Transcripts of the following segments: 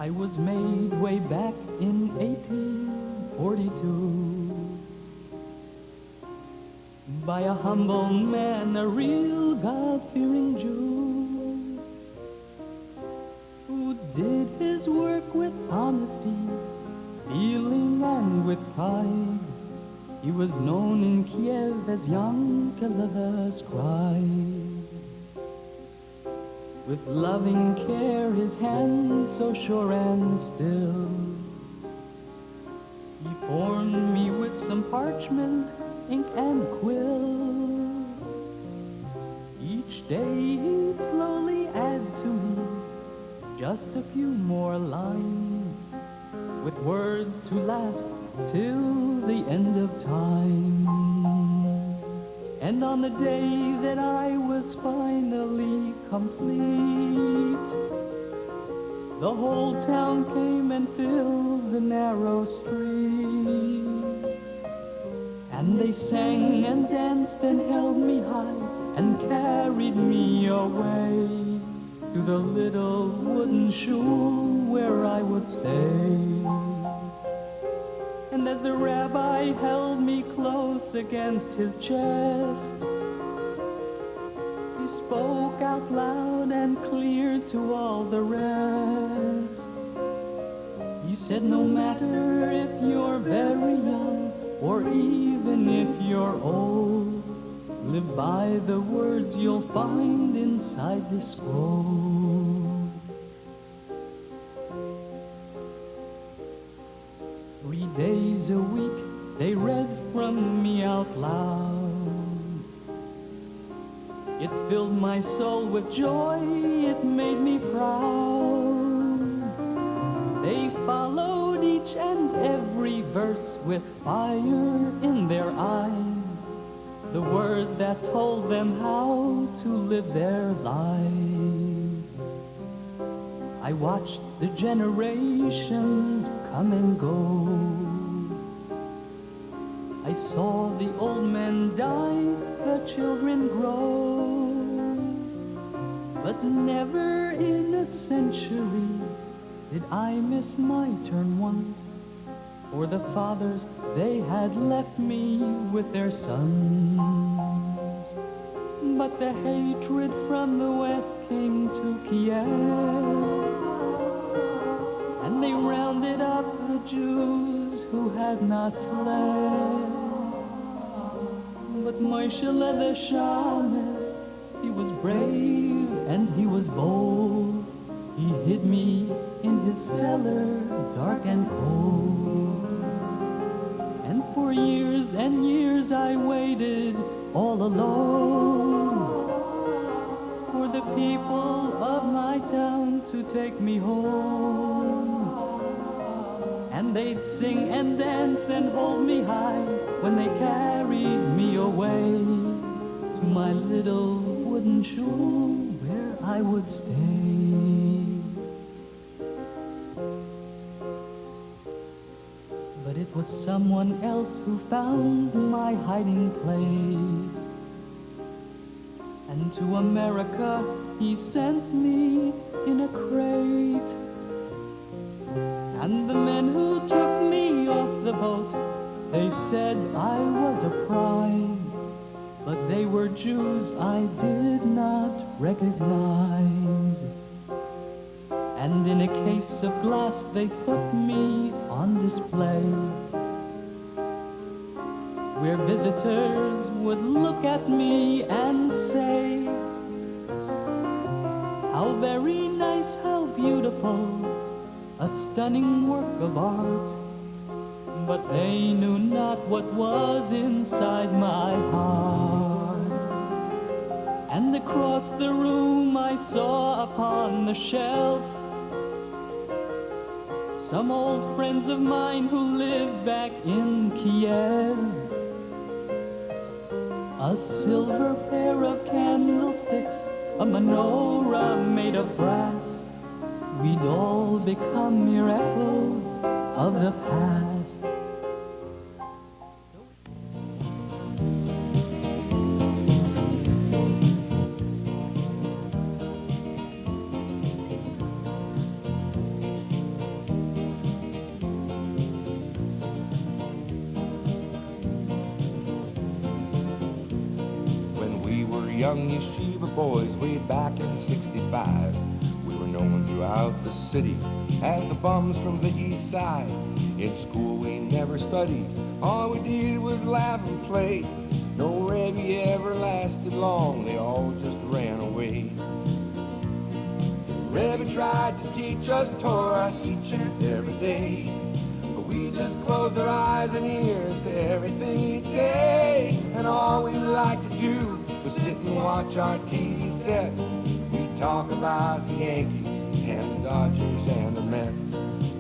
I was made way back in 1842 by a humble man, a real God-fearing Jew, who did his work with honesty, feeling and with pride. He was known in Kiev as young Killer the Scribe. With loving care, his hand so sure and still, he formed me with some parchment, ink and quill. Each day he'd slowly add to me just a few more lines, with words to last till the end of time. And on the day that I was finally complete, the whole town came and filled the narrow street. And they sang and danced and held me high and carried me away to the little wooden shul where I would stay. And as the rabbi held me close against his chest, he spoke out loud and clear to all the rest. He said, no matter if you're very young or even if you're old, live by the words you'll find inside this scroll. 3 days a week they read from me out loud. It filled my soul with joy, it made me proud. They followed each and every verse with fire in their eyes, the words that told them how to live their lives. I watched the generations come and go. I saw the old men die, the children grow. But never in a century did I miss my turn once, for the fathers, they had left me with their sons. But the hatred from the west came to Kiev, and they rounded up the Jews who had not fled. But Moshe the Shamus, he was brave and he was bold. He hid me in his cellar, dark and cold. And for years and years I waited all alone for the people of my town to take me home. And they'd sing and dance and hold me high when they carried me away to my little wooden shul where I would stay. But it was someone else who found my hiding place, and to America he sent me in a crate. And the men who took me off the boat, they said I was a prize, but they were Jews I did not recognize. And in a case of glass they put me on display, where visitors would look at me and say, how very nice, how beautiful, a stunning work of art. But they knew not what was inside my heart. And across the room I saw upon the shelf some old friends of mine who lived back in Kiev. A silver pair of candlesticks, a menorah made of brass. We'd all become mere echoes of the past. young yeshiva boys way back in '65. We were known throughout the city as the bums from the east side. In school we never studied, all we did was laugh and play. No Rebbe ever lasted long, they all just ran away. The Rebbe tried to teach us Torah each and every day, but we just closed our eyes and ears to everything he'd say. And all we liked to do was sit and watch our TV sets. We'd talk about the Yankees and the Dodgers and the Mets.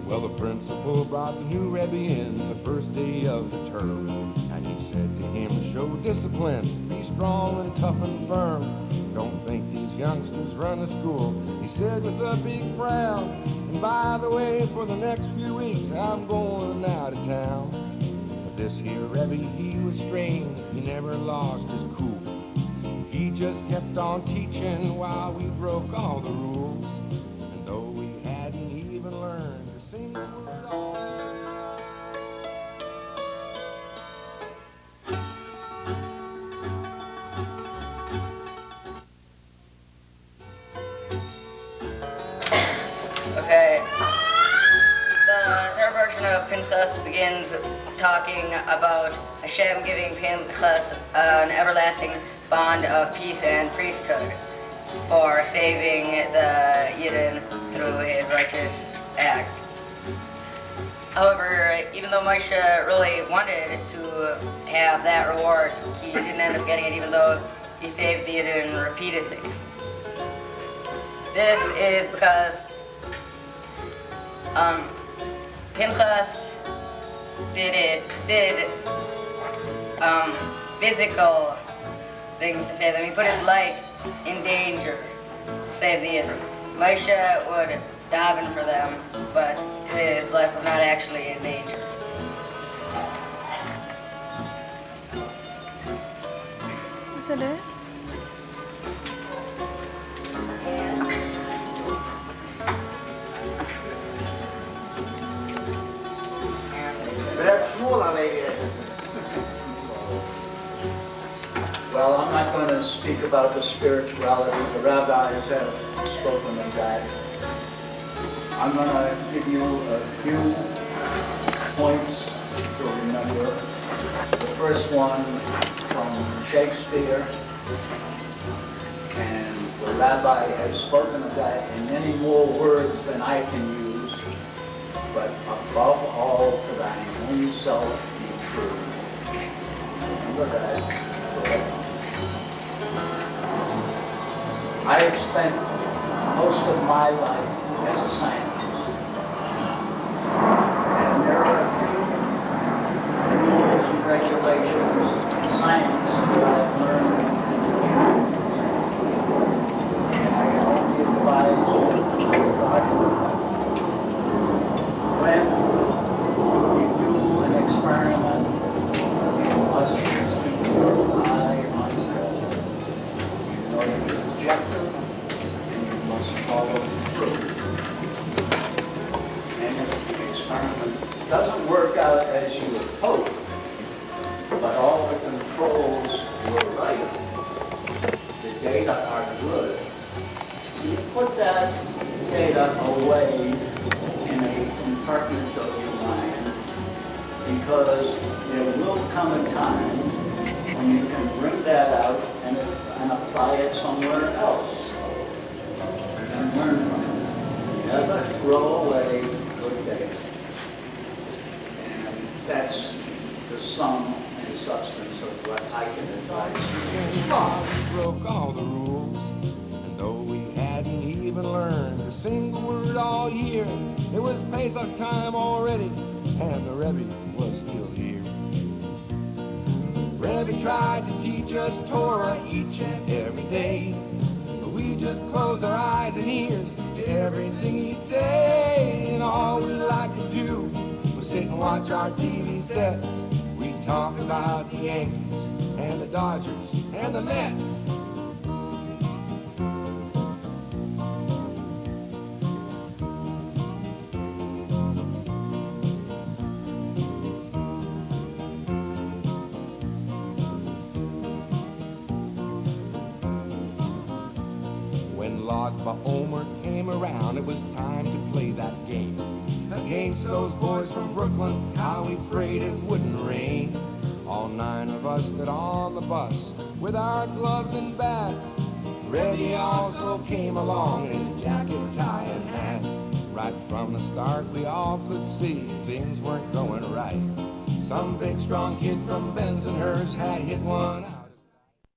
Well, the principal brought the new Rebbe in the first day of the term, and he said to him, show discipline, be strong and tough and firm. Don't think these youngsters run the school, he said with a big frown. And by the way, for the next few weeks, I'm going out of town. But this here Rebbe, he was strange, he never lost his cool. He just kept on teaching while we broke all the rules. And though we hadn't even learned a single word all Okay. The third version of Pinchas begins talking about Hashem giving Pinchas an everlasting bond of peace and priesthood for saving the Yidden through his righteous act. However, even though Moshe really wanted to have that reward, he didn't end up getting it, even though he saved the Yidden repeatedly. This is because Pinchas did physical things to save them. He put his life in danger to save the Yidden. Moshe would daven for them, but his life was not actually in danger. Is that it? Well, I'm not going to speak about the spirituality. The rabbis have spoken of that. I'm going to give you a few points to remember. The first one from Shakespeare, and the rabbi has spoken of that in many more words than I can use. But above all, to thine own self be true. Remember that. I have spent most of my life as a scientist, and there are a few rules and regulations in science that I've learned in years, and I can only advise when you do an experiment, you must keep your eye on it. You know your objective, and you must follow through. And if the experiment doesn't work out as you had hoped, but all the controls were right, the data are good, you put that data away in a compartment of your mind, because there will come a time when you can bring that out and apply it somewhere else and learn from it. Never throw away good data. And that's the sum and substance of what I can advise you. We broke all the rules, and though we hadn't even learned a single word all year, it was Pesach time already, and the Rebbe was still here. Rebbe tried to teach us Torah each and every day, but we just closed our eyes and ears to everything he'd say. And all we liked to do was sit and watch our TV sets. We'd talk about the Yankees and the Dodgers and the Mets. lost, but Omer came around. It was time to play that game. Against those boys from Brooklyn, how we prayed it wouldn't rain. All 9 of us got on the bus with our gloves and bats. Reddy also came along in his jacket, tie, and hat. Right from the start, we all could see things weren't going right. Some big, strong kid from Bensonhurst had hit one out.